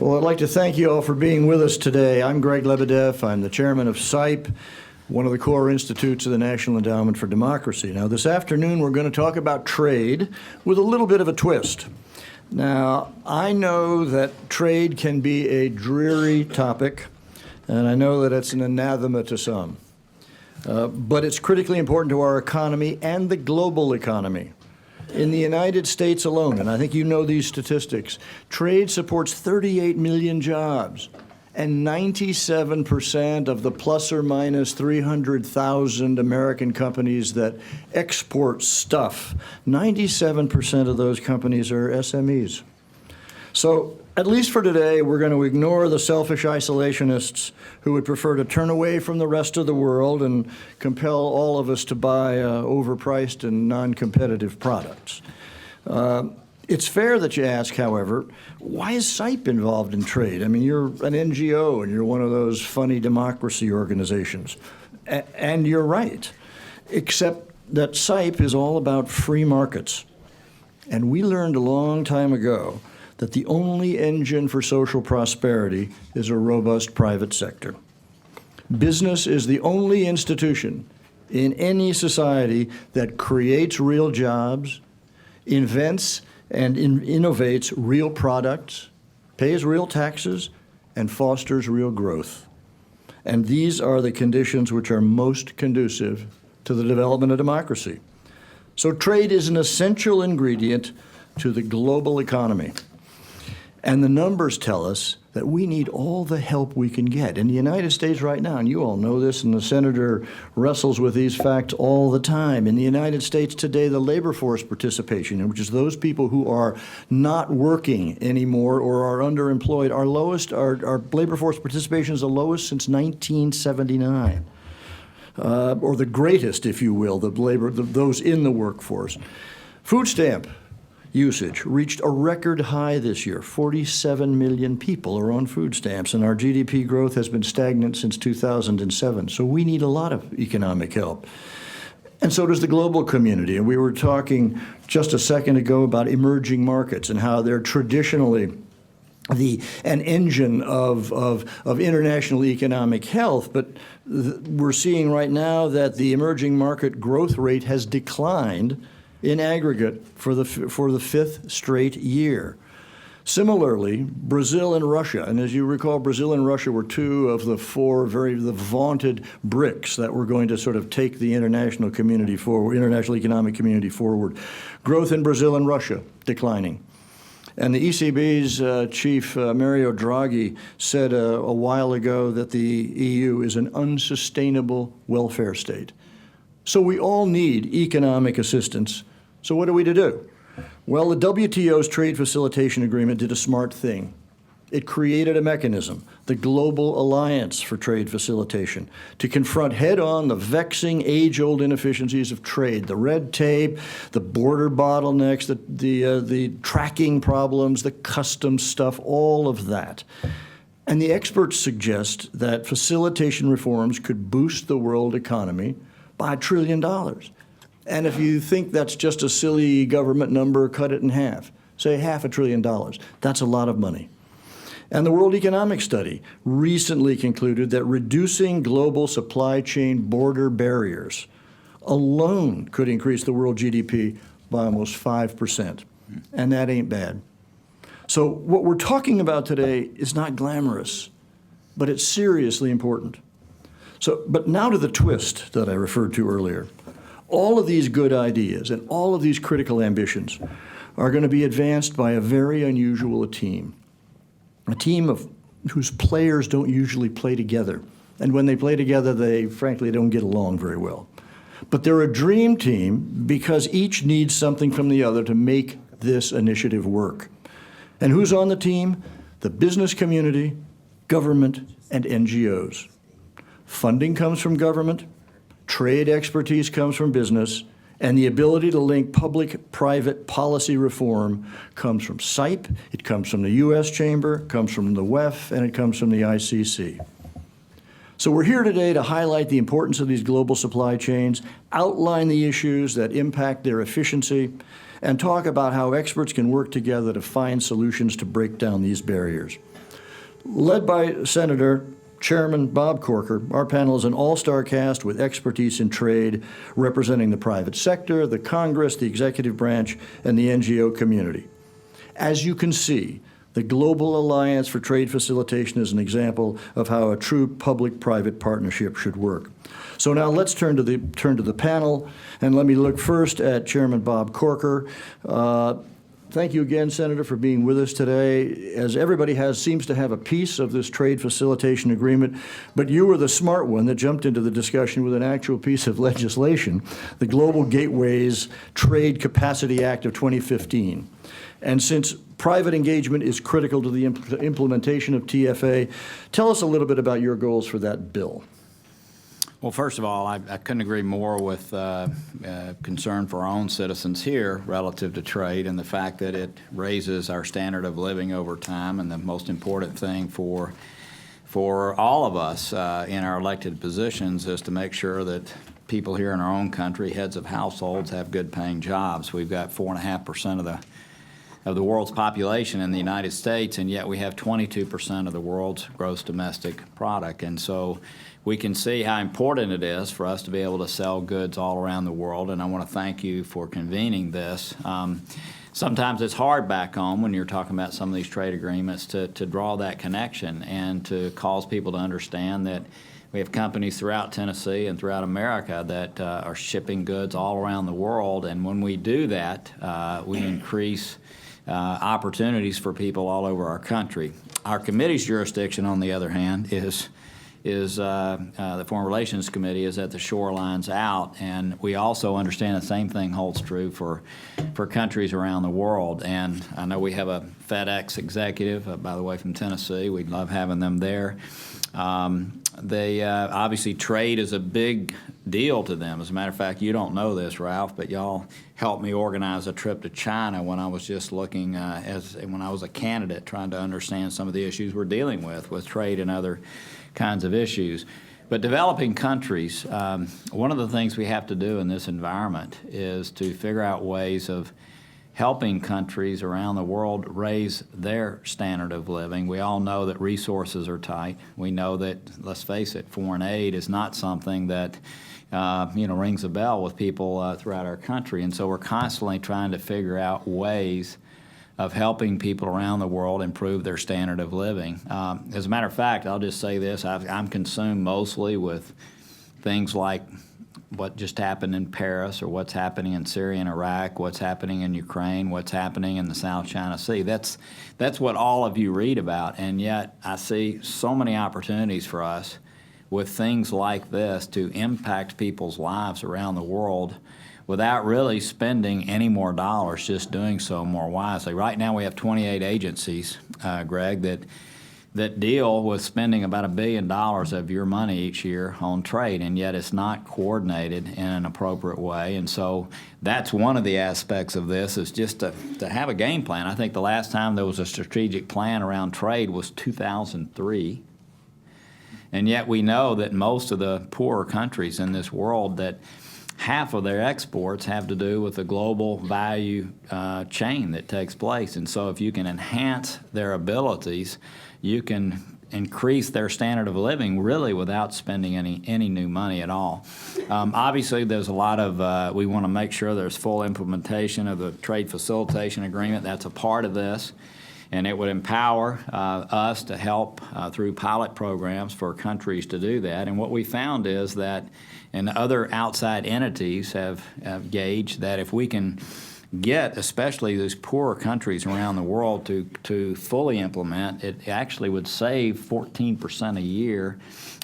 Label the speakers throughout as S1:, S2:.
S1: Well, I'd like to thank you all for being with us today. I'm Greg Lebedev. I'm the chairman of CIPE, one of the core institutes of the National Endowment for Democracy. Now, this afternoon, we're going to talk about trade with a little bit of a twist. Now, I know that trade can be a dreary topic, and I know that it's an anathema to some. But it's critically important to our economy and the global economy. In the United States alone, and I think you know these statistics, trade supports 38 million jobs, and 97% of the plus or minus 300,000 American companies that export stuff, 97% of those companies are SMEs. So, at least for today, we're going to ignore the selfish isolationists who would prefer to turn away from the rest of the world and compel all of us to buy overpriced and non-competitive products. It's fair that you ask, however, why is CIPE involved in trade? I mean, you're an NGO and you're one of those funny democracy organizations. And you're right, except that CIPE is all about free markets. And we learned a long time ago that the only engine for social prosperity is a robust private sector. Business is the only institution in any society that creates real jobs, invents and innovates real products, pays real taxes, and fosters real growth. And these are the conditions which are most conducive to the development of democracy. So trade is an essential ingredient to the global economy. And the numbers tell us that we need all the help we can get. In the United States right now, and you all know this, and the senator wrestles with these facts all the time. In the United States today, the labor force participation, which is those people who are not working anymore or are underemployed, our labor force participation is the lowest since 1979. Or the greatest, if you will, those in the workforce. Food stamp usage reached a record high this year. 47 million people are on food stamps, and our GDP growth has been stagnant since 2007. So we need a lot of economic help. And so does the global community. And we were talking just a second ago about emerging markets and how they're traditionally an engine of international economic health, but we're seeing right now that the emerging market growth rate has declined in aggregate for the fifth straight year. Similarly, Brazil and Russia, and as you recall, Brazil and Russia were two of the four the vaunted BRICS that were going to sort of take the international community forward, international economic community forward. Growth in Brazil and Russia declining. And the ECB's chief, Mario Draghi, said a while ago that the EU is an unsustainable welfare state. So we all need economic assistance. So what are we to do? Well, the WTO's Trade Facilitation Agreement did a smart thing. It created a mechanism, the Global Alliance for Trade Facilitation, to confront head-on the vexing, age-old inefficiencies of trade, the red tape, the border bottlenecks, the tracking problems, the customs stuff, all of that. And the experts suggest that facilitation reforms could boost the world economy by $1 trillion. And if you think that's just a silly government number, cut it in half. Say $500 billion. That's a lot of money. And the World Economic Study recently concluded that reducing global supply chain border barriers alone could increase the world GDP by almost 5%. And that ain't bad. So what we're talking about today is not glamorous, but it's seriously important. But now to the twist that I referred to earlier. All of these good ideas and all of these critical ambitions are going to be advanced by a very unusual team. A team whose players don't usually play together. And when they play together, they frankly don't get along very well. But they're a dream team because each needs something from the other to make this initiative work. And who's on the team? The business community, government, and NGOs. Funding comes from government, trade expertise comes from business, and the ability to link public-private policy reform comes from CIPE, it comes from the U.S. Chamber, comes from the WEF, and it comes from the ICC. So we're here today to highlight the importance of these global supply chains, outline the issues that impact their efficiency, and talk about how experts can work together to find solutions to break down these barriers. Led by Senator Chairman Bob Corker, our panel is an all-star cast with expertise in trade, representing the private sector, the Congress, the executive branch, and the NGO community. As you can see, the Global Alliance for Trade Facilitation is an example of how a true public-private partnership should work. So now let's turn to the panel, and let me look first at Chairman Bob Corker. Thank you again, Senator, for being with us today. As everybody seems to have a piece of this trade facilitation agreement, but you were the smart one that jumped into the discussion with an actual piece of legislation, the Global Gateways Trade Capacity Act of 2015. And since private engagement is critical to the implementation of TFA, tell us a little bit about your goals for that bill.
S2: Well, first of all, I couldn't agree more with concern for our own citizens here relative to trade and the fact that it raises our standard of living over time, and the most important thing for all of us in our elected positions is to make sure that people here in our own country, heads of households, have good paying jobs. We've got 4.5% of the world's population in the United States, and yet we have 22% of the world's gross domestic product. And so we can see how important it is for us to be able to sell goods all around the world, and I want to thank you for convening this. Sometimes it's hard back home when you're talking about some of these trade agreements to draw that connection and to cause people to understand that we have companies throughout Tennessee and throughout America that are shipping goods all around the world, and when we do that, we increase opportunities for people all over our country. Our committee's jurisdiction, on the other hand, is the Foreign Relations Committee is at the shorelines out, and we also understand the same thing holds true for countries around the world. And I know we have a FedEx executive, by the way, from Tennessee. We'd love having them there. Obviously, trade is a big deal to them. As a matter of fact, you don't know this, Ralph, but y'all helped me organize a trip to China when I was just looking when I was a candidate, trying to understand some of the issues we're dealing with trade and other kinds of issues. But developing countries, one of the things we have to do in this environment is to figure out ways of helping countries around the world raise their standard of living. We all know that resources are tight. We know that, let's face it, foreign aid is not something that rings a bell with people throughout our country. And so we're constantly trying to figure out ways of helping people around the world improve their standard of living. As a matter of fact, I'll just say this, I'm consumed mostly with things like what just happened in Paris, or what's happening in Syria and Iraq, what's happening in Ukraine, what's happening in the South China Sea. That's what all of you read about, and yet I see so many opportunities for us with things like this to impact people's lives around the world without really spending any more dollars, just doing so more wisely. Right now we have 28 agencies, Greg, that deal with spending about $1 billion of your money each year on trade, and yet it's not coordinated in an appropriate way. And so that's one of the aspects of this, is just to have a game plan. I think the last time there was a strategic plan around trade was 2003. And yet we know that most of the poorer countries in this world, that half of their exports have to do with the global value chain that takes place. And so if you can enhance their abilities, you can increase their standard of living really without spending any new money at all. Obviously, there's a lot of, we want to make sure there's full implementation of the Trade Facilitation Agreement. That's a part of this. And it would empower us to help through pilot programs for countries to do that. And what we found is that, and other outside entities have gauged that if we can get especially these poorer countries around the world to fully implement, it actually would save 14% a year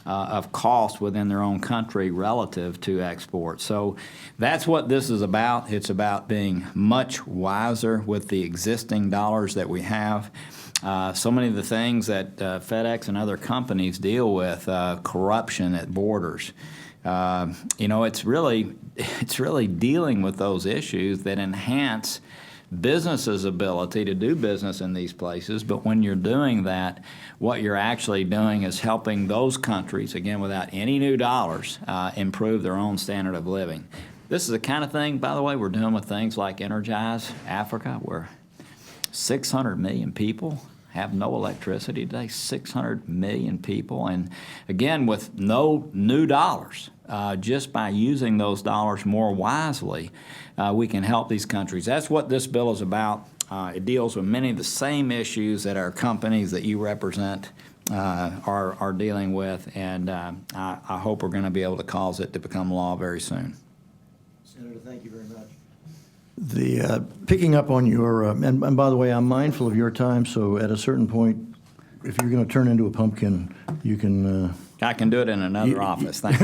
S2: of cost within their own country relative to export. So that's what this is about. It's about being much wiser with the existing dollars that we have. So many of the things that FedEx and other companies deal with, corruption at borders, it's really dealing with those issues that enhance business's ability to do business in these places, but when you're doing that, what you're actually doing is helping those countries, again, without any new dollars, improve their own standard of living. This is the kind of thing, by the way, we're doing with things like Energize Africa, where 600 million people have no electricity today, 600 million people. And again, with no new dollars, just by using those dollars more wisely, we can help these countries. That's what this bill is about. It deals with many of the same issues that our companies that you represent are dealing with, and I hope we're going to be able to cause it to become law very soon.
S1: Senator, thank you very much. The picking up on your, and by the way, I'm mindful of your time, so at a certain point, if you're going to turn into a pumpkin, you can.
S2: I can do it in another office. Thank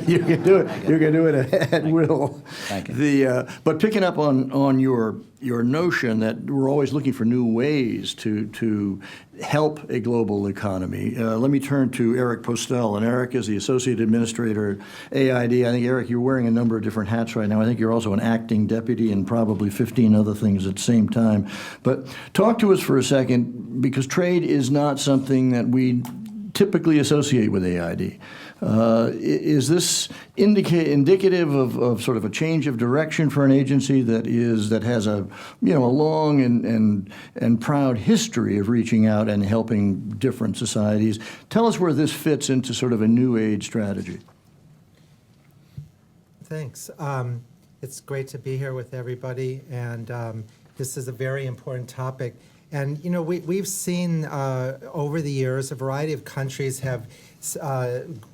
S2: you.
S1: You can do it. You can do it at will.
S2: Thank you.
S1: But picking up on your notion that we're always looking for new ways to help a global economy, let me turn to Eric Postel. And Eric is the Associate Administrator at AID. I think, Eric, you're wearing a number of different hats right now. I think you're also an acting deputy and probably 15 other things at the same time. But talk to us for a second, because trade is not something that we typically associate with AID. Is this indicative of sort of a change of direction for an agency that has a long and proud history of reaching out and helping different societies? Tell us where this fits into sort of a new age strategy.
S3: Thanks. It's great to be here with everybody, and this is a very important topic. And we've seen over the years a variety of countries have,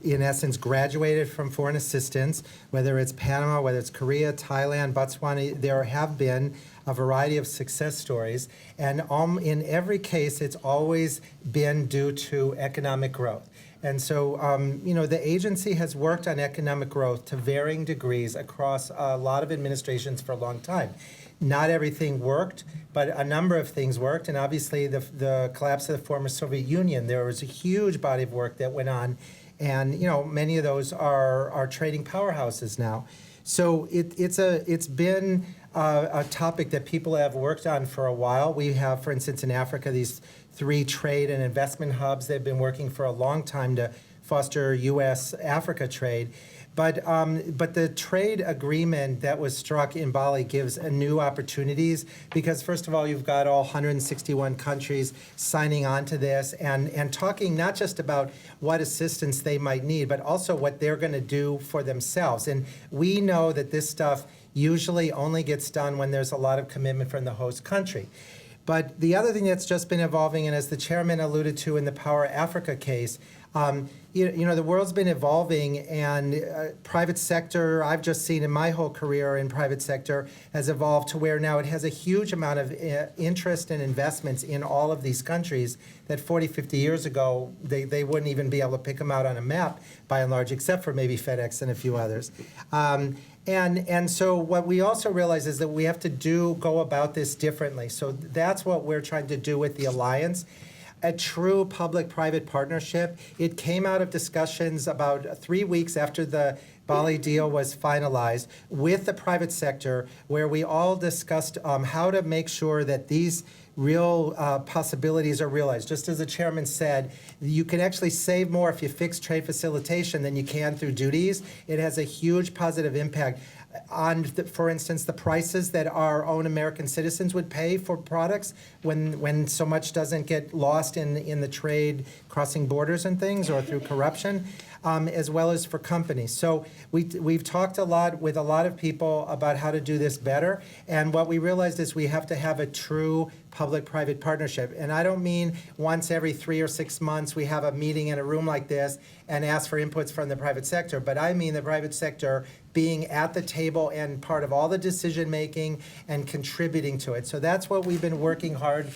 S3: in essence, graduated from foreign assistance, whether it's Panama, whether it's Korea, Thailand, Botswana. There have been a variety of success stories, and in every case, it's always been due to economic growth. And so, the agency has worked on economic growth to varying degrees across a lot of administrations for a long time. Not everything worked, but a number of things worked. And obviously, the collapse of the former Soviet Union, there was a huge body of work that went on. And, many of those are trading powerhouses now. So it's been a topic that people have worked on for a while. We have, for instance, in Africa, these 3 trade and investment hubs. They've been working for a long time to foster U.S.-Africa trade. But the trade agreement that was struck in Bali gives new opportunities because, first of all, you've got all 161 countries signing on to this and talking not just about what assistance they might need, but also what they're going to do for themselves. And we know that this stuff usually only gets done when there's a lot of commitment from the host country. But the other thing that's just been evolving, and as the chairman alluded to in the Power Africa case, the world's been evolving, and private sector, I've just seen in my whole career in private sector, has evolved to where now it has a huge amount of interest and investments in all of these countries that 40, 50 years ago, they wouldn't even be able to pick them out on a map, by and large, except for maybe FedEx and a few others. And so what we also realize is that we have to go about this differently. So that's what we're trying to do with the Alliance. A true public-private partnership. It came out of discussions about 3 weeks after the Bali deal was finalized with the private sector, where we all discussed how to make sure that these real possibilities are realized. Just as the chairman said, you can actually save more if you fix trade facilitation than you can through duties. It has a huge positive impact on, for instance, the prices that our own American citizens would pay for products when so much doesn't get lost in the trade crossing borders and things, or through corruption, as well as for companies. So we've talked a lot with a lot of people about how to do this better, and what we realized is we have to have a true public-private partnership. And I don't mean once every 3 or 6 months we have a meeting in a room like this and ask for inputs from the private sector, but I mean the private sector being at the table and part of all the decision-making and contributing to it. So that's what we've been working hard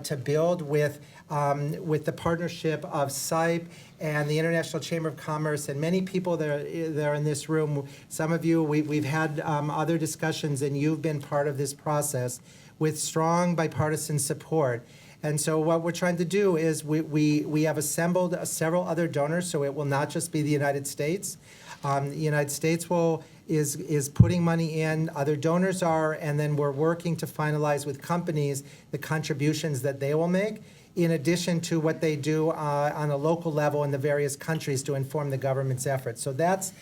S3: to build with the partnership of SIPE and the International Chamber of Commerce and many people that are in this room. Some of you, we've had other discussions, and you've been part of this process with strong bipartisan support. And so what we're trying to do is we have assembled several other donors, so it will not just be the United States. The United States will is putting money in, other donors are, and then we're working to finalize with companies the contributions that they will make, in addition to what they do on a local level in the various countries to inform the government's efforts. So that's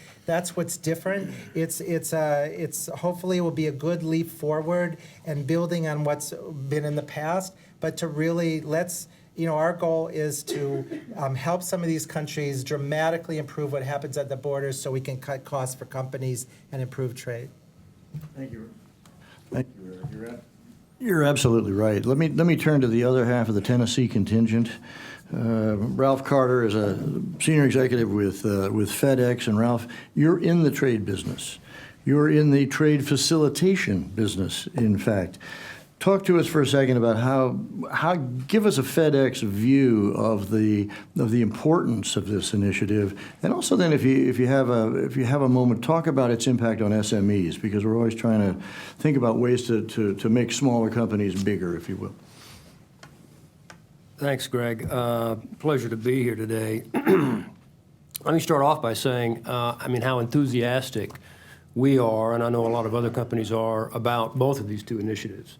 S3: what's different. It's hopefully it will be a good leap forward and building on what's been in the past, but to really our goal is to help some of these countries dramatically improve what happens at the borders so we can cut costs for companies and improve trade.
S1: Thank you. Thank you, Eric. You're absolutely right. Let me turn to the other half of the Tennessee contingent. Ralph Carter is a senior executive with FedEx, and Ralph, you're in the trade business. You're in the trade facilitation business, in fact. Talk to us for a second about how give us a FedEx view of the importance of this initiative, and also then if you have a moment, talk about its impact on SMEs, because we're always trying to think about ways to make smaller companies bigger, if you will.
S4: Thanks, Greg. Pleasure to be here today. Let me start off by saying, how enthusiastic we are, and I know a lot of other companies are, about both of these two initiatives.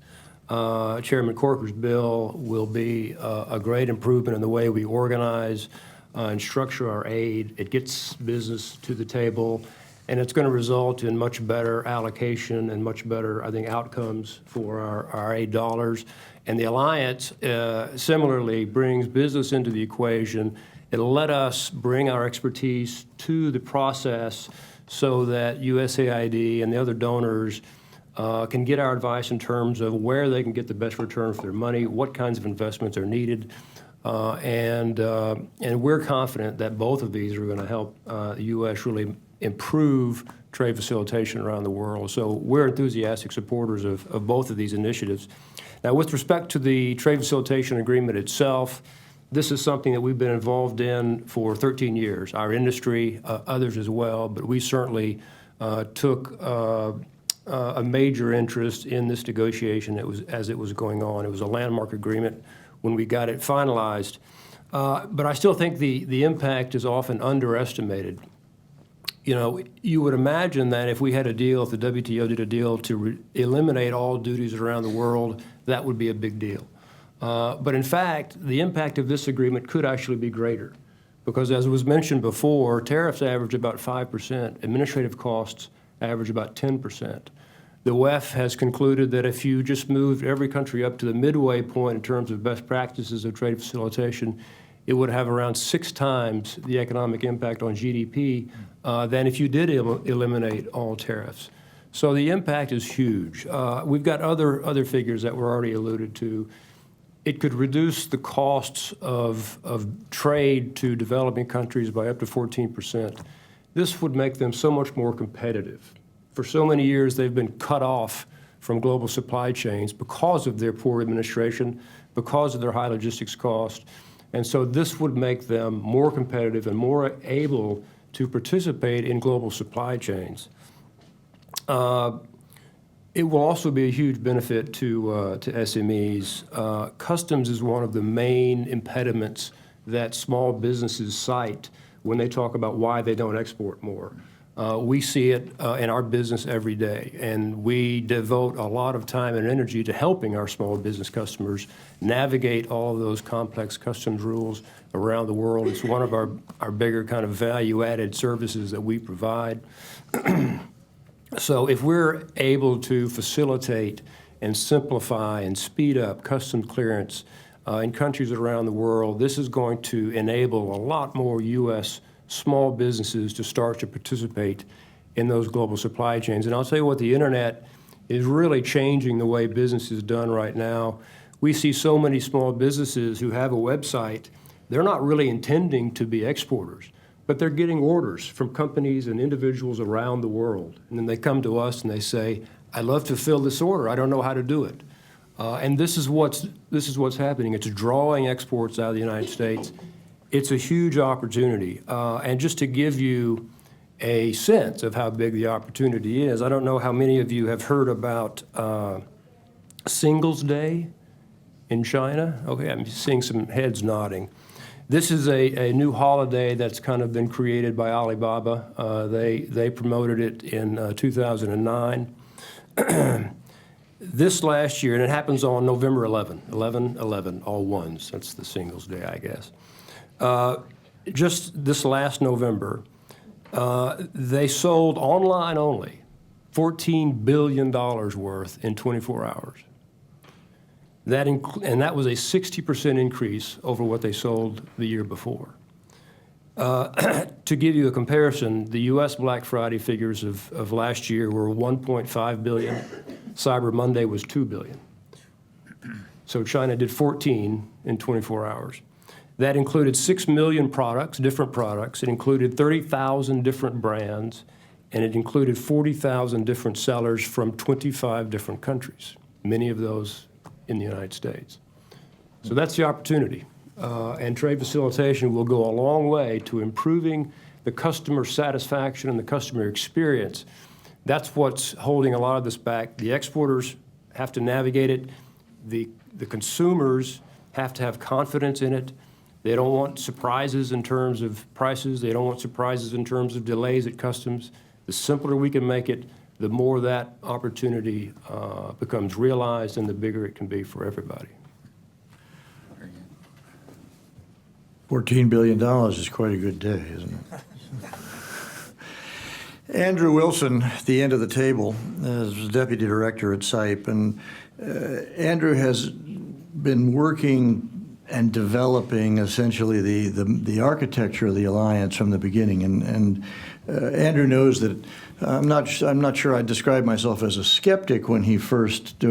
S4: Chairman Corker's bill will be a great improvement in the way we organize and structure our aid. It gets business to the table, and it's going to result in much better allocation and much better, I think, outcomes for our aid dollars. And the Alliance similarly brings business into the equation. It'll let us bring our expertise to the process so that USAID and the other donors can get our advice in terms of where they can get the best return for their money, what kinds of investments are needed, and we're confident that both of these are going to help the U.S. really improve trade facilitation around the world. So we're enthusiastic supporters of both of these initiatives. Now, with respect to the trade facilitation agreement itself, this is something that we've been involved in for 13 years, our industry, others as well, but we certainly took a major interest in this negotiation as it was going on. It was a landmark agreement when we got it finalized. But I still think the impact is often underestimated. You would imagine that if we had a deal, if the WTO did a deal to eliminate all duties around the world, that would be a big deal. But in fact, the impact of this agreement could actually be greater, because as was mentioned before, tariffs average about 5%, administrative costs average about 10%. The WEF has concluded that if you just moved every country up to the midway point in terms of best practices of trade facilitation, it would have around 6 times the economic impact on GDP than if you did eliminate all tariffs. So the impact is huge. We've got other figures that were already alluded to. It could reduce the costs of trade to developing countries by up to 14%. This would make them so much more competitive. For so many years, they've been cut off from global supply chains because of their poor administration, because of their high logistics cost. And so this would make them more competitive and more able to participate in global supply chains. It will also be a huge benefit to SMEs. Customs is one of the main impediments that small businesses cite when they talk about why they don't export more. We see it in our business every day, and we devote a lot of time and energy to helping our small business customers navigate all of those complex customs rules around the world. It's one of our bigger kind of value-added services that we provide. So if we're able to facilitate and simplify and speed up customs clearance in countries around the world, this is going to enable a lot more U.S. small businesses to start to participate in those global supply chains. And I'll tell you what, the internet is really changing the way business is done right now. We see so many small businesses who have a website, they're not really intending to be exporters, but they're getting orders from companies and individuals around the world. And then they come to us and they say, I'd love to fill this order, I don't know how to do it. And this is what's happening. It's drawing exports out of the United States. It's a huge opportunity. And just to give you a sense of how big the opportunity is, I don't know how many of you have heard about Singles Day in China. Okay, I'm seeing some heads nodding. This is a new holiday that's kind of been created by Alibaba. They promoted it in 2009. This last year, and it happens on November 11, 11/11, all ones. That's the Singles Day, I guess. Just this last November, they sold online only $14 billion worth in 24 hours. And that was a 60% increase over what they sold the year before. To give you a comparison, the U.S. Black Friday figures of last year were 1.5 billion. Cyber Monday was 2 billion. So China did 14 in 24 hours. That included 6 million products, different products. It included 30,000 different brands, and it included 40,000 different sellers from 25 different countries, many of those in the United States. So that's the opportunity. And trade facilitation will go a long way to improving the customer satisfaction and the customer experience. That's what's holding a lot of this back. The exporters have to navigate it. The consumers have to have confidence in it. They don't want surprises in terms of prices. They don't want surprises in terms of delays at customs. The simpler we can make it, the more that opportunity becomes realized and the bigger it can be for everybody.
S1: $14 billion is quite a good day, isn't it? Andrew Wilson, at the end of the table, is Deputy Director at SIPE, and Andrew has been working and developing essentially the architecture of the alliance from the beginning. And Andrew knows that I'm not sure I'd describe myself as a skeptic when he first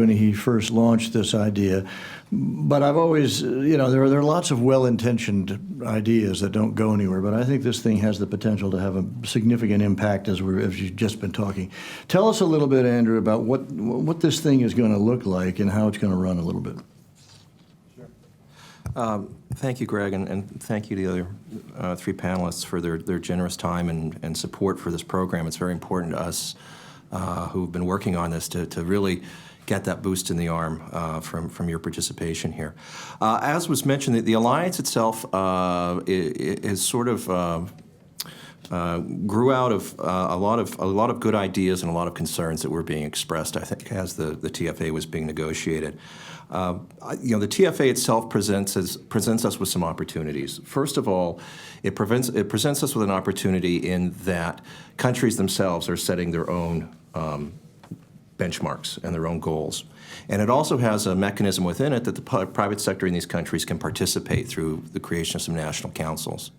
S1: launched this idea, but I've always, there are lots of well-intentioned ideas that don't go anywhere, but I think this thing has the potential to have a significant impact as you've just been talking. Tell us a little bit, Andrew, about what this thing is going to look like and how it's going to run a little bit.
S5: Thank you, Greg, and thank you to the other three panelists for their generous time and support for this program. It's very important to us who've been working on this to really get that boost in the arm from your participation here. As was mentioned, the alliance itself is sort of grew out of a lot of good ideas and a lot of concerns that were being expressed, I think, as the TFA was being negotiated. The TFA itself presents us with some opportunities. First of all, it presents us with an opportunity in that countries themselves are setting their own benchmarks and their own goals. And it also has a mechanism within it that the private sector in these countries can participate through the creation of some national councils.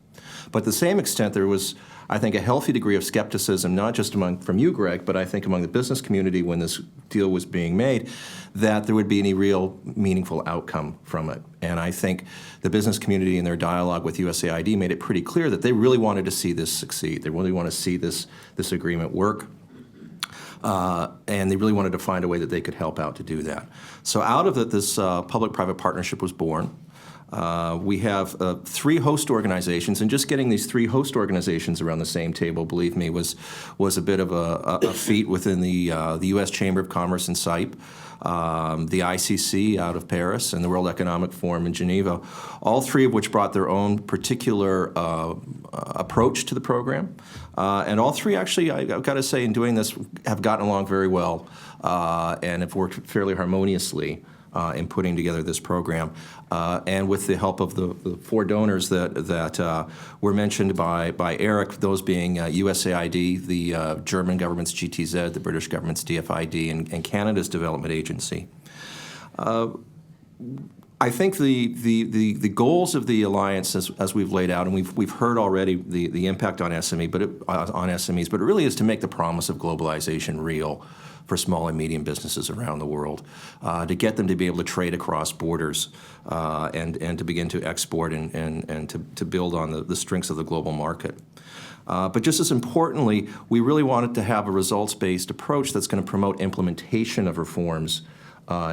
S5: But to the same extent, there was, I think, a healthy degree of skepticism, not just from you, Greg, but I think among the business community when this deal was being made, that there would be any real meaningful outcome from it. And I think the business community in their dialogue with USAID made it pretty clear that they really wanted to see this succeed. They really want to see this agreement work. And they really wanted to find a way that they could help out to do that. So out of it, this public-private partnership was born. We have 3 host organizations, and just getting these 3 host organizations around the same table, believe me, was a bit of a feat within the U.S. Chamber of Commerce and SIPE, the ICC out of Paris, and the World Economic Forum in Geneva, all 3 of which brought their own particular approach to the program. And all 3 actually, I've got to say, in doing this, have gotten along very well and have worked fairly harmoniously in putting together this program, and with the help of the 4 donors that were mentioned by Eric, those being USAID, the German government's GTZ, the British government's DFID, and Canada's Development Agency. I think the goals of the alliance, as we've laid out, and we've heard already the impact on SMEs, but it really is to make the promise of globalization real for small and medium businesses around the world, to get them to be able to trade across borders and to begin to export and to build on the strengths of the global market. But just as importantly, we really wanted to have a results-based approach that's going to promote implementation of reforms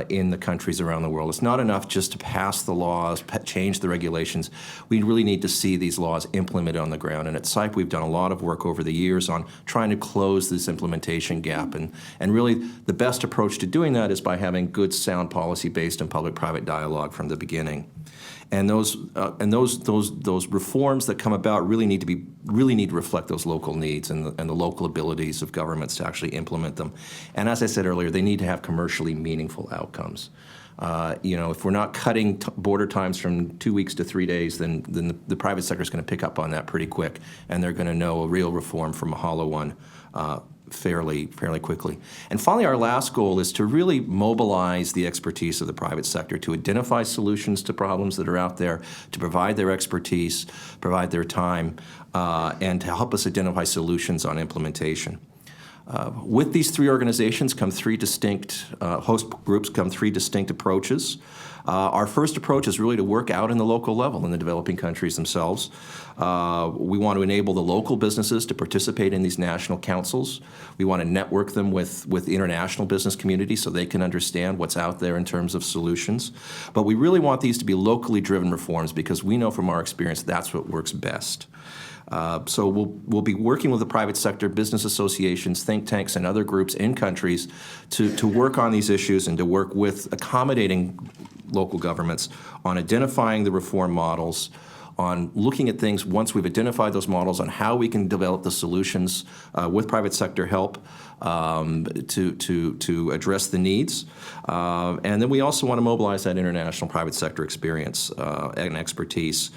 S5: in the countries around the world. It's not enough just to pass the laws, change the regulations. We really need to see these laws implemented on the ground. And at SIPE, we've done a lot of work over the years on trying to close this implementation gap. And really, the best approach to doing that is by having good, sound policy based on public-private dialogue from the beginning. And those reforms that come about really need to reflect those local needs and the local abilities of governments to actually implement them. And as I said earlier, they need to have commercially meaningful outcomes. If we're not cutting border times from 2 weeks to 3 days, then the private sector is going to pick up on that pretty quick, and they're going to know a real reform from a hollow one fairly quickly. And finally, our last goal is to really mobilize the expertise of the private sector to identify solutions to problems that are out there, to provide their expertise, provide their time, and to help us identify solutions on implementation. With these three organizations come three distinct, host groups come three distinct approaches. Our first approach is really to work out in the local level in the developing countries themselves. We want to enable the local businesses to participate in these national councils. We want to network them with the international business community so they can understand what's out there in terms of solutions. But we really want these to be locally driven reforms because we know from our experience that's what works best. So we'll be working with the private sector, business associations, think tanks, and other groups in countries to work on these issues and to work with accommodating local governments on identifying the reform models, on looking at things once we've identified those models, on how we can develop the solutions with private sector help to address the needs. And then we also want to mobilize that international private sector experience and expertise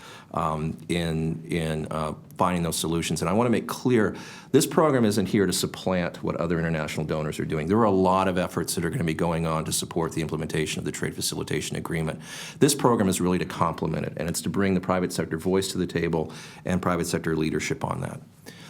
S5: in finding those solutions. And I want to make clear, this program isn't here to supplant what other international donors are doing. There are a lot of efforts that are going to be going on to support the implementation of the Trade Facilitation Agreement. This program is really to complement it, and it's to bring the private sector voice to the table and private sector leadership on that.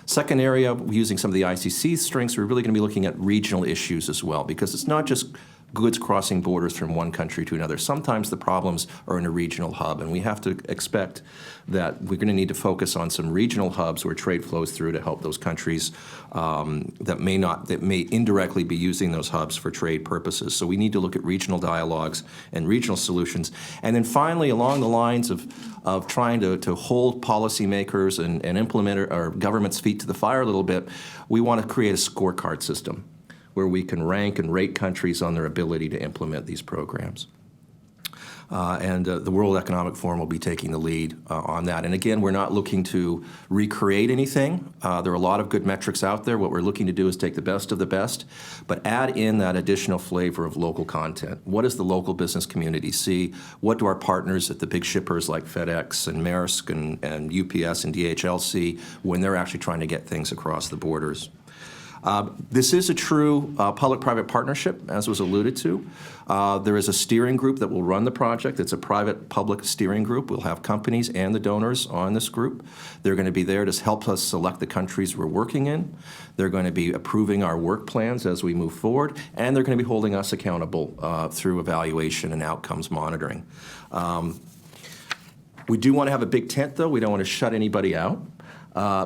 S5: Second area, using some of the ICC strengths, we're really going to be looking at regional issues as well, because it's not just goods crossing borders from one country to another. Sometimes the problems are in a regional hub, and we have to expect that we're going to need to focus on some regional hubs where trade flows through to help those countries that may indirectly be using those hubs for trade purposes. So we need to look at regional dialogues and regional solutions. And then finally, along the lines of trying to hold policymakers and implement our government's feet to the fire a little bit, we want to create a scorecard system where we can rank and rate countries on their ability to implement these programs. And the World Economic Forum will be taking the lead on that. And again, we're not looking to recreate anything. There are a lot of good metrics out there. What we're looking to do is take the best of the best, but add in that additional flavor of local content. What does the local business community see? What do our partners at the big shippers like FedEx and Maersk and UPS and DHL see when they're actually trying to get things across the borders? This is a true public-private partnership, as was alluded to. There is a steering group that will run the project. It's a private-public steering group. We'll have companies and the donors on this group. They're going to be there to help us select the countries we're working in. They're going to be approving our work plans as we move forward, and they're going to be holding us accountable through evaluation and outcomes monitoring. We do want to have a big tent, though. We don't want to shut anybody out.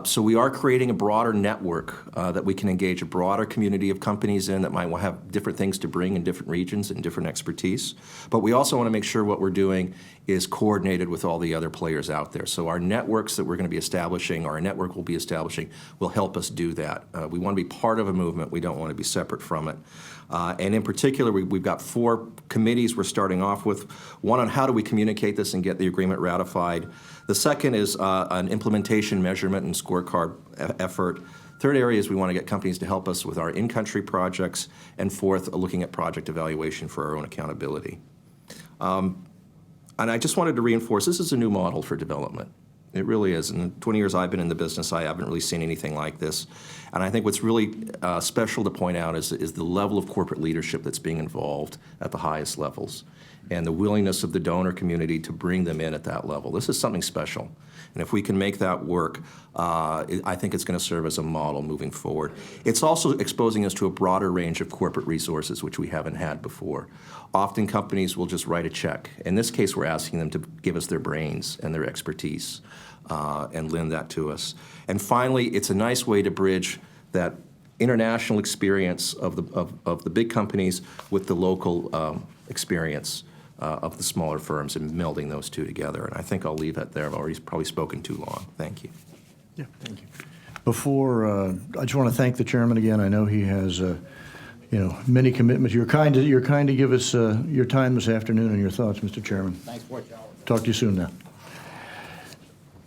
S5: So we are creating a broader network that we can engage a broader community of companies in that might have different things to bring in different regions and different expertise. But we also want to make sure what we're doing is coordinated with all the other players out there. So our networks that we're going to be establishing, or our network will be establishing, will help us do that. We want to be part of a movement. We don't want to be separate from it. And in particular, we've got 4 committees we're starting off with. One on how do we communicate this and get the agreement ratified. The second is an implementation, measurement, and scorecard effort. Third area is we want to get companies to help us with our in-country projects. And fourth, looking at project evaluation for our own accountability. And I just wanted to reinforce, this is a new model for development. It really is. In the 20 years I've been in the business, I haven't really seen anything like this. And I think what's really special to point out is the level of corporate leadership that's being involved at the highest levels and the willingness of the donor community to bring them in at that level. This is something special. And if we can make that work, I think it's going to serve as a model moving forward. It's also exposing us to a broader range of corporate resources, which we haven't had before. Often companies will just write a check. In this case, we're asking them to give us their brains and their expertise and lend that to us. And finally, it's a nice way to bridge that international experience of the big companies with the local experience of the smaller firms and melding those two together. And I think I'll leave it there. I've already probably spoken too long. Thank you.
S1: Yeah, thank you. Before, I just want to thank the chairman again. I know he has, many commitments. You're kind to give us your time this afternoon and your thoughts, Mr. Chairman.
S2: Thanks for what y'all are
S1: Talk to you soon now.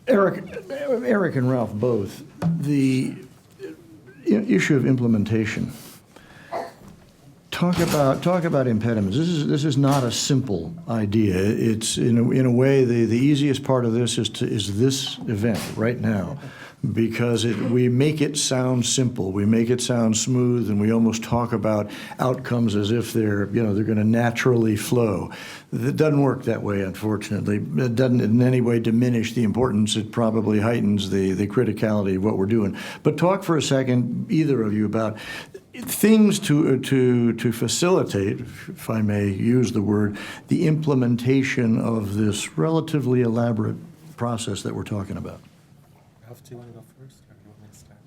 S1: Eric and Ralph both, the issue of implementation. Talk about impediments. This is not a simple idea. It's in a way the easiest part of this is this event right now, because we make it sound simple, we make it sound smooth, and we almost talk about outcomes as if they're going to naturally flow. It doesn't work that way, unfortunately. It doesn't in any way diminish the importance. It probably heightens the criticality of what we're doing. But talk for a second, either of you, about things to facilitate, if I may use the word, the implementation of this relatively elaborate process that we're talking about.
S3: Ralph, do you want to go first, or do you want me to start?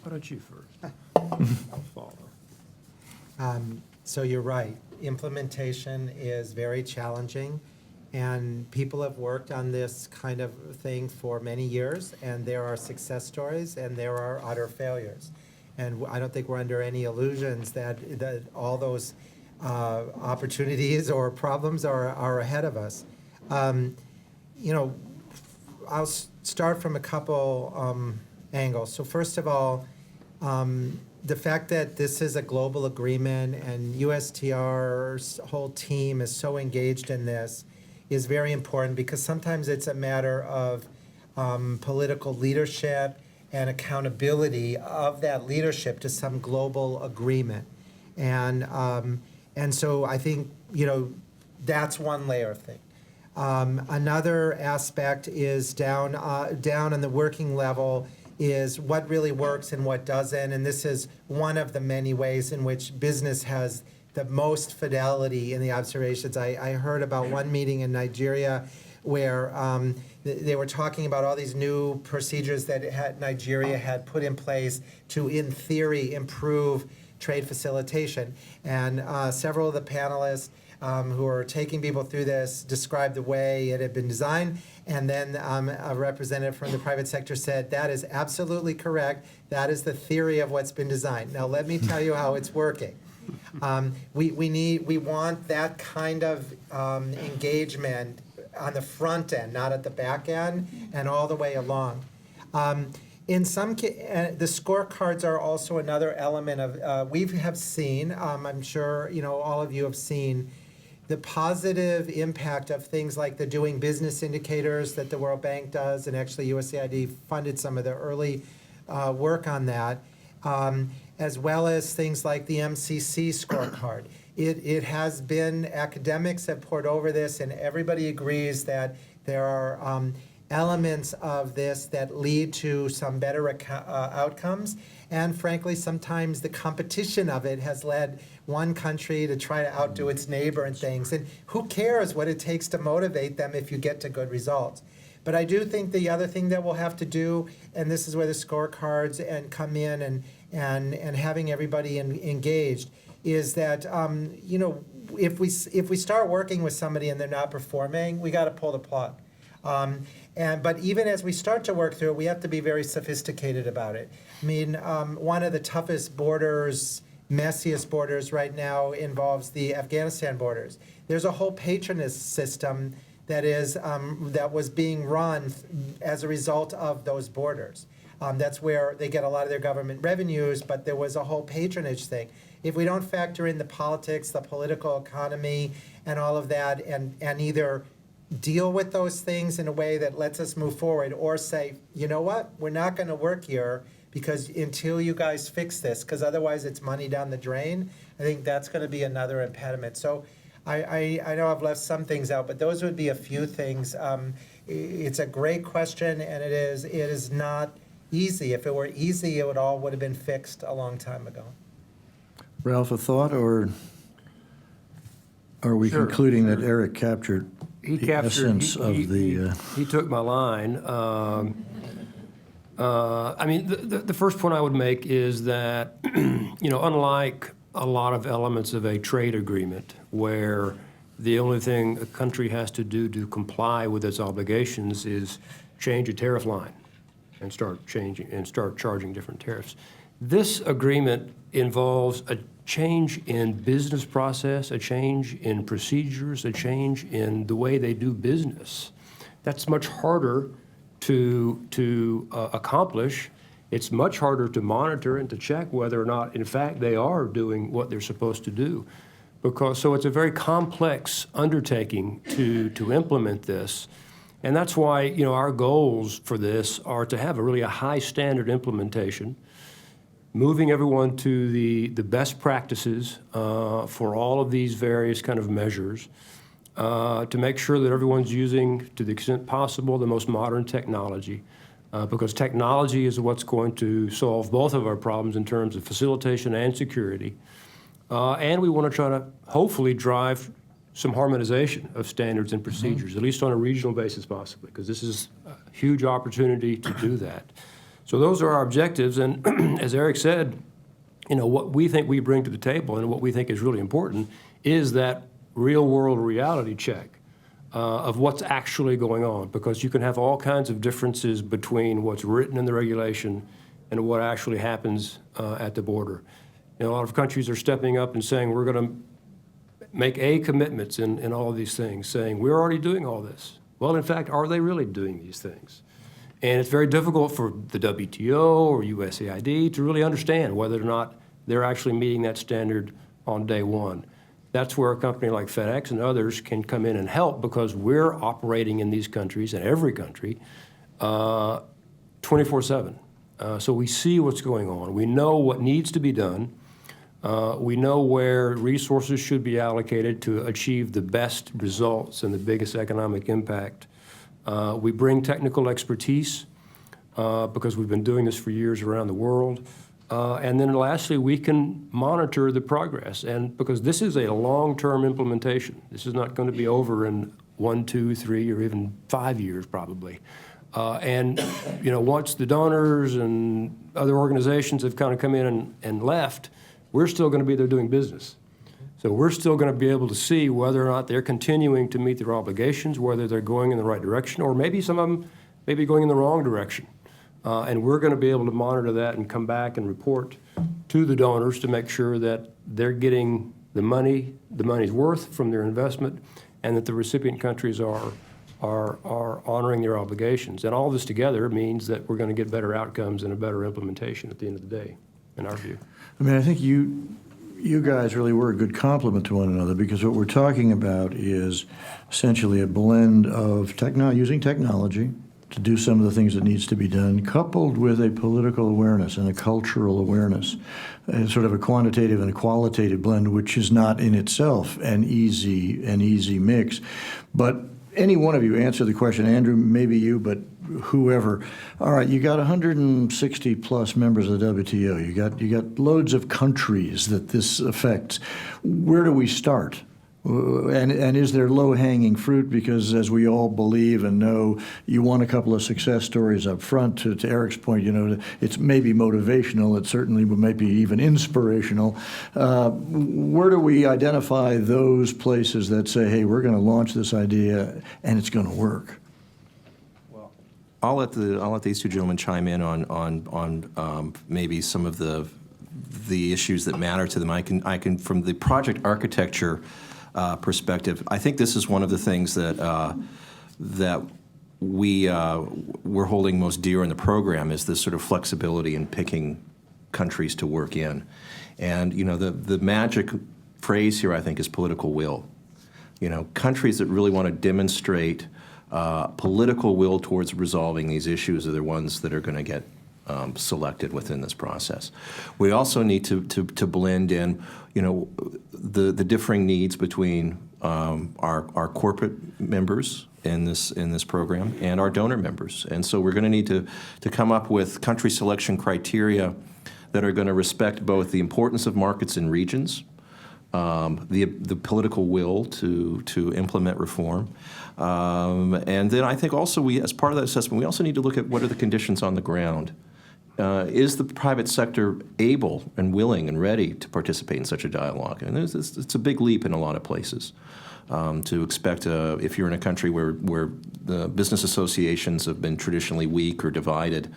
S4: Why don't you first? I'll follow.
S3: So you're right. Implementation is very challenging, and people have worked on this kind of thing for many years, and there are success stories and there are utter failures. And I don't think we're under any illusions that all those opportunities or problems are ahead of us. I'll start from a couple angles. So first of all, the fact that this is a global agreement and USTR's whole team is so engaged in this is very important, because sometimes it's a matter of political leadership and accountability of that leadership to some global agreement. And so I think, that's one layer of thing. Another aspect is down on the working level is what really works and what doesn't, and this is one of the many ways in which business has the most fidelity in the observations. I heard about one meeting in Nigeria where they were talking about all these new procedures that Nigeria had put in place to, in theory, improve trade facilitation. And several of the panelists who are taking people through this described the way it had been designed, and then a representative from the private sector said, that is absolutely correct. That is the theory of what's been designed. Now let me tell you how it's working. We want that kind of engagement on the front end, not at the back end, and all the way along. In some the scorecards are also another element of, we have seen, I'm sure all of you have seen, the positive impact of things like the doing business indicators that the World Bank does, and actually USAID funded some of the early work on that, as well as things like the MCC scorecard. It has been, academics have poured over this, and everybody agrees that there are elements of this that lead to some better outcomes. And frankly, sometimes the competition of it has led one country to try to outdo its neighbor and things. And who cares what it takes to motivate them if you get to good results? But I do think the other thing that we'll have to do, and this is where the scorecards come in and having everybody engaged, is that if we start working with somebody and they're not performing, we got to pull the plug. But even as we start to work through it, we have to be very sophisticated about it. I mean, one of the toughest borders, messiest borders right now involves the Afghanistan borders. There's a whole patronage system that was being run as a result of those borders. That's where they get a lot of their government revenues, but there was a whole patronage thing. If we don't factor in the politics, the political economy, and all of that, and either deal with those things in a way that lets us move forward, or say, you know what, we're not going to work here because until you guys fix this, because otherwise it's money down the drain, I think that's going to be another impediment. So I know I've left some things out, but those would be a few things. It's a great question, and it is not easy. If it were easy, it would have been fixed a long time ago.
S1: Ralph, a thought, or are we
S4: Sure,
S1: concluding that Eric captured the essence of the...
S4: He took my line. I mean, the first point I would make is that, unlike a lot of elements of a trade agreement where the only thing a country has to do to comply with its obligations is change a tariff line and start charging different tariffs. This agreement involves a change in business process, a change in procedures, a change in the way they do business. That's much harder to accomplish. It's much harder to monitor and to check whether or not, in fact, they are doing what they're supposed to do. So it's a very complex undertaking to implement this. And that's why, our goals for this are to have a high standard implementation, moving everyone to the best practices for all of these various kind of measures, to make sure that everyone's using, to the extent possible, the most modern technology, because technology is what's going to solve both of our problems in terms of facilitation and security. And we want to try to hopefully drive some harmonization of standards and procedures, at least on a regional basis possibly, because this is a huge opportunity to do that. So those are our objectives, and as Eric said, what we think we bring to the table and what we think is really important is that real-world reality check of what's actually going on, because you can have all kinds of differences between what's written in the regulation and what actually happens at the border. A lot of countries are stepping up and saying, we're going to make commitments in all of these things, saying, we're already doing all this. Well, in fact, are they really doing these things? And it's very difficult for the WTO or USAID to really understand whether or not they're actually meeting that standard on day one. That's where a company like FedEx and others can come in and help, because we're operating in these countries, in every country, 24/7. So we see what's going on. We know what needs to be done. We know where resources should be allocated to achieve the best results and the biggest economic impact. We bring technical expertise because we've been doing this for years around the world. And then lastly, we can monitor the progress, and because this is a long-term implementation. This is not going to be over in 1, 2, 3, or even 5 years probably. And once the donors and other organizations have kind of come in and left, we're still going to be there doing business. So we're still going to be able to see whether or not they're continuing to meet their obligations, whether they're going in the right direction, or maybe some of them may be going in the wrong direction. And we're going to be able to monitor that and come back and report to the donors to make sure that they're getting the money's worth from their investment, and that the recipient countries are honoring their obligations. And all this together means that we're going to get better outcomes and a better implementation at the end of the day, in our view.
S1: I mean, I think you guys really were a good complement to one another, because what we're talking about is essentially a blend of using technology to do some of the things that needs to be done, coupled with a political awareness and a cultural awareness, and sort of a quantitative and a qualitative blend, which is not in itself an easy mix. But any one of you answer the question, Andrew, maybe you, but whoever. All right, you got 160 plus members of the WTO. You got loads of countries that this affects. Where do we start? And is there low-hanging fruit? Because as we all believe and know, you want a couple of success stories up front. To Eric's point, it's maybe motivational. It certainly might be even inspirational. Where do we identify those places that say, hey, we're going to launch this idea and it's going to work?
S5: Well, I'll let these two gentlemen chime in on maybe some of the issues that matter to them. I can from the project architecture perspective, I think this is one of the things that we're holding most dear in the program, is this sort of flexibility in picking countries to work in. And the magic phrase here, I think, is political will. Countries that really want to demonstrate political will towards resolving these issues are the ones that are going to get selected within this process. We also need to blend in, the differing needs between our corporate members in this program and our donor members. And so we're going to need to come up with country selection criteria that are going to respect both the importance of markets and regions, the political will to implement reform, and then I think also as part of that assessment, we also need to look at what are the conditions on the ground. Is the private sector able and willing and ready to participate in such a dialogue? And it's a big leap in a lot of places to expect, if you're in a country where the business associations have been traditionally weak or divided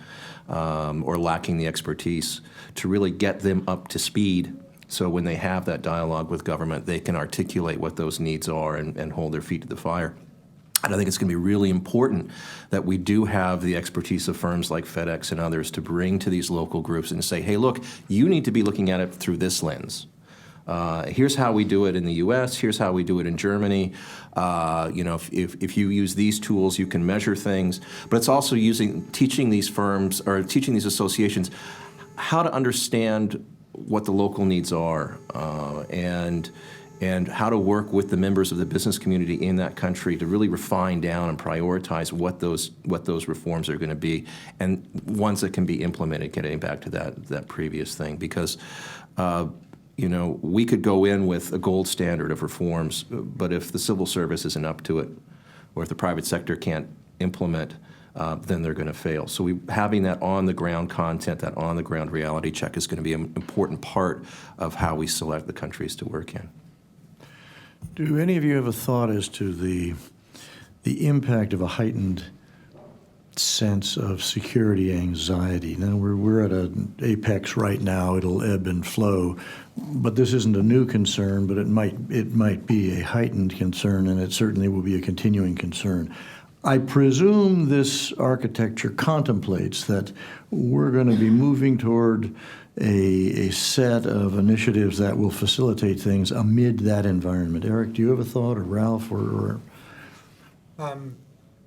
S5: or lacking the expertise, to really get them up to speed So when they have that dialogue with government, they can articulate what those needs are and hold their feet to the fire. And I think it's going to be really important that we do have the expertise of firms like FedEx and others to bring to these local groups and say, hey, look, you need to be looking at it through this lens. Here's how we do it in the U.S. Here's how we do it in Germany. If you use these tools, you can measure things. But it's also teaching these firms or teaching these associations how to understand what the local needs are and how to work with the members of the business community in that country to really refine down and prioritize what those reforms are going to be, and ones that can be implemented, getting back to that previous thing. Because we could go in with a gold standard of reforms, but if the civil service isn't up to it, or if the private sector can't implement, then they're going to fail. So having that on-the-ground content, that on-the-ground reality check is going to be an important part of how we select the countries to work in.
S1: Do any of you have a thought as to the impact of a heightened sense of security anxiety? Now, we're at an apex right now. It'll ebb and flow. But this isn't a new concern, but it might be a heightened concern, and it certainly will be a continuing concern. I presume this architecture contemplates that we're going to be moving toward a set of initiatives that will facilitate things amid that environment. Eric, do you have a thought, or Ralph, or?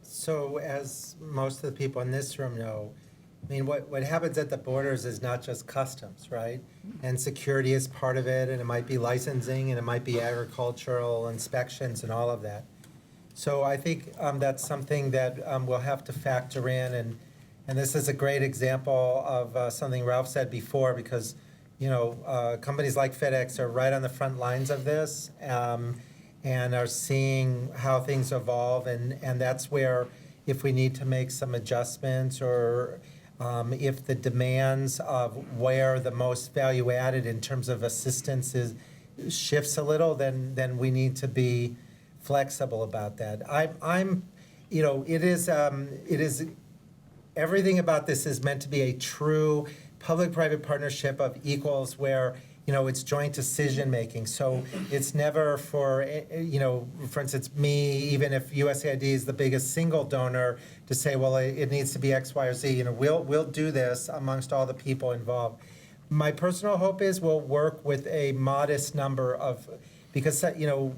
S3: So as most of the people in this room know, I mean, what happens at the borders is not just customs, right? And security is part of it, and it might be licensing, and it might be agricultural inspections and all of that. So I think that's something that we'll have to factor in, and this is a great example of something Ralph said before, because companies like FedEx are right on the front lines of this and are seeing how things evolve, and that's where if we need to make some adjustments or if the demands of where the most value added in terms of assistance shifts a little, then we need to be flexible about that. It is everything about this is meant to be a true public-private partnership of equals where, it's joint decision-making. So it's never for instance, me, even if USAID is the biggest single donor, to say, well, it needs to be X, Y, or Z. We'll do this amongst all the people involved. My personal hope is we'll work with a modest number of, because,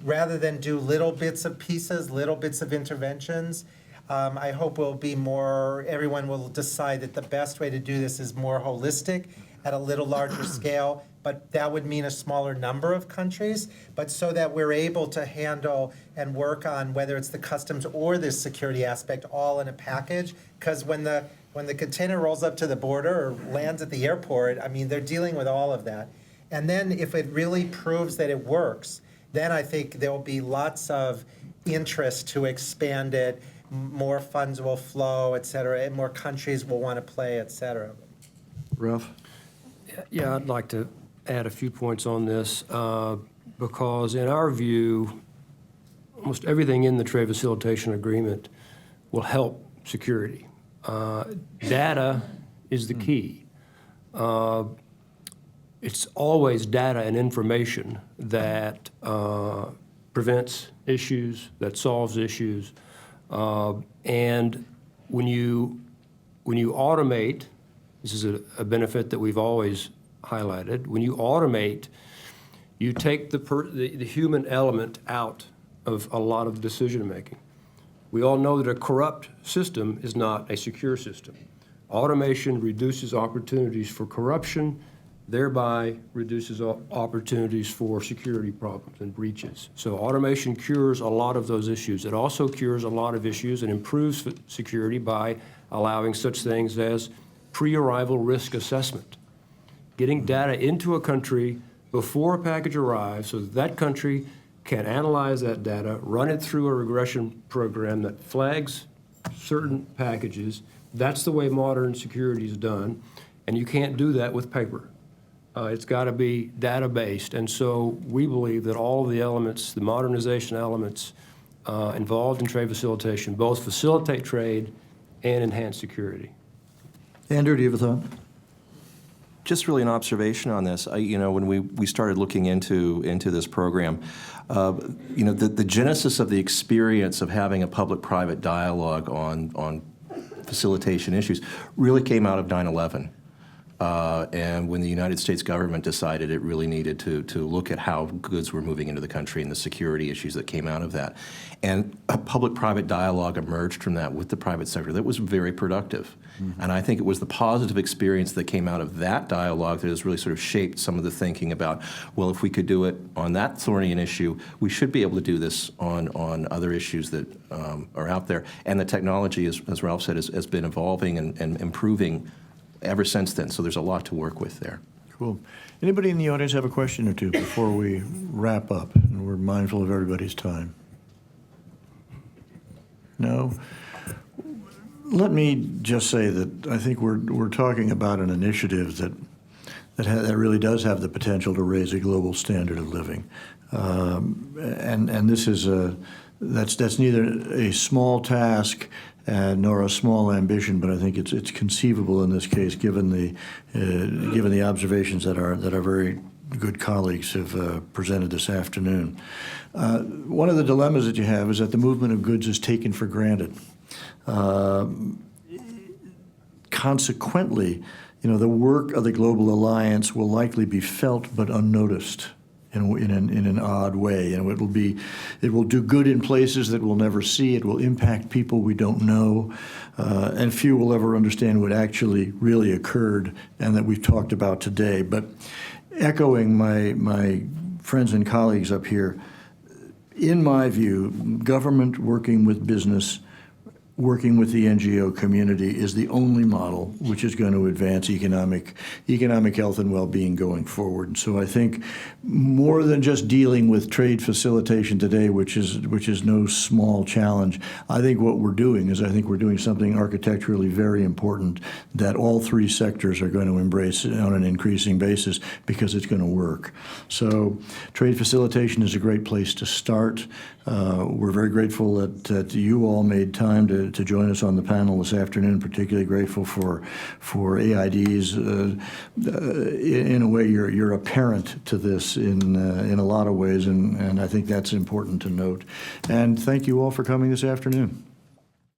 S3: rather than do little bits of pieces, little bits of interventions, I hope everyone will decide that the best way to do this is more holistic at a little larger scale, but that would mean a smaller number of countries, but so that we're able to handle and work on whether it's the customs or this security aspect all in a package, because when the container rolls up to the border or lands at the airport, I mean, they're dealing with all of that. And then if it really proves that it works, then I think there will be lots of interest to expand it, more funds will flow, et cetera, and more countries will want to play, et cetera.
S1: Ralph?
S4: Yeah, I'd like to add a few points on this because in our view, almost everything in the trade facilitation agreement will help security. Data is the key. It's always data and information that prevents issues, that solves issues. And when you automate, this is a benefit that we've always highlighted, when you automate, you take the human element out of a lot of decision-making. We all know that a corrupt system is not a secure system. Automation reduces opportunities for corruption, thereby reduces opportunities for security problems and breaches. So automation cures a lot of those issues. It also cures a lot of issues and improves security by allowing such things as pre-arrival risk assessment. Getting data into a country before a package arrives so that that country can analyze that data, run it through a regression program that flags certain packages. That's the way modern security is done, and you can't do that with paper. It's got to be data-based, and so we believe that all of the elements, the modernization elements involved in trade facilitation, both facilitate trade and enhance security.
S1: Andrew, do you have a thought?
S5: just really an observation on this. When we started looking into this program, the genesis of the experience of having a public-private dialogue on facilitation issues really came out of 9/11. And when the United States government decided it really needed to look at how goods were moving into the country and the security issues that came out of that. And a public-private dialogue emerged from that with the private sector that was very productive. Mm-hmm. And I think it was the positive experience that came out of that dialogue that has really sort of shaped some of the thinking about, well, if we could do it on that thorny an issue, we should be able to do this on other issues that are out there. And the technology, as Ralph said, has been evolving and improving ever since then, so there's a lot to work with there.
S1: Cool. Anybody in the audience have a question or two before we wrap up? And we're mindful of everybody's time. No? Let me just say that I think we're talking about an initiative that really does have the potential to raise a global standard of living, and this is that's neither a small task nor a small ambition, but I think it's conceivable in this case, given the observations that our very good colleagues have presented this afternoon. One of the dilemmas that you have is that the movement of goods is taken for granted. Consequently, the work of the Global Alliance will likely be felt but unnoticed in an odd way. It will do good in places that we'll never see. It will impact people we don't know, and few will ever understand what actually really occurred and that we've talked about today. But echoing my friends and colleagues up here, in my view, government working with business, working with the NGO community is the only model which is going to advance economic health and well-being going forward. And so I think more than just dealing with trade facilitation today, which is no small challenge, I think what we're doing is we're doing something architecturally very important that all three sectors are going to embrace on an increasing basis because it's going to work. So trade facilitation is a great place to start. We're very grateful that you all made time to join us on the panel this afternoon. Particularly grateful for AIDs. In a way, you're a parent to this in a lot of ways, and I think that's important to note. And thank you all for coming this afternoon.